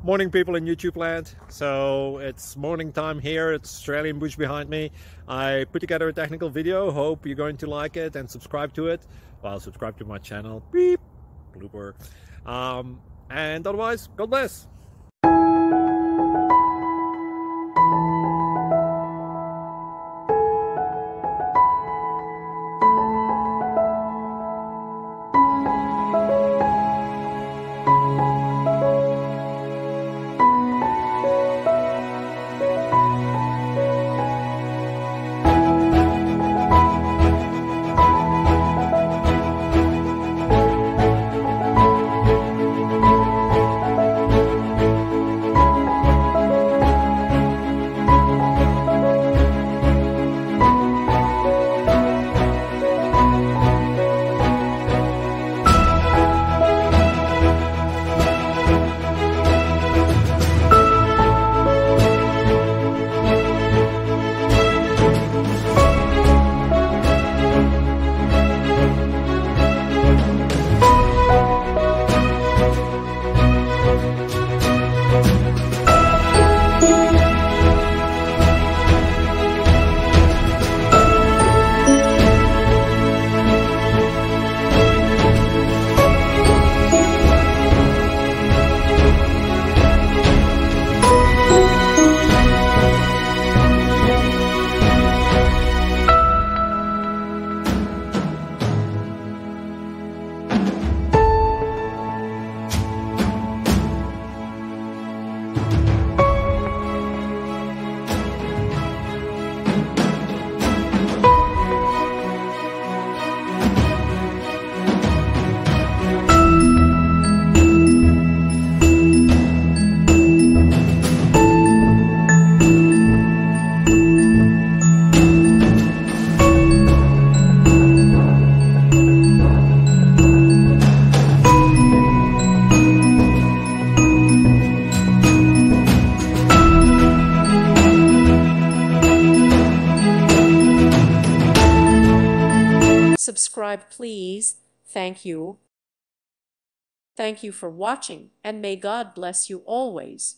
Morning, people in YouTube land. So it's morning time here. It's Australian bush behind me. I put together a technical video. Hope you're going to like it and subscribe to it. Well, subscribe to my channel. Beep. Blooper. And otherwise, God bless. Subscribe, please. Thank you. Thank you for watching, and may God bless you always.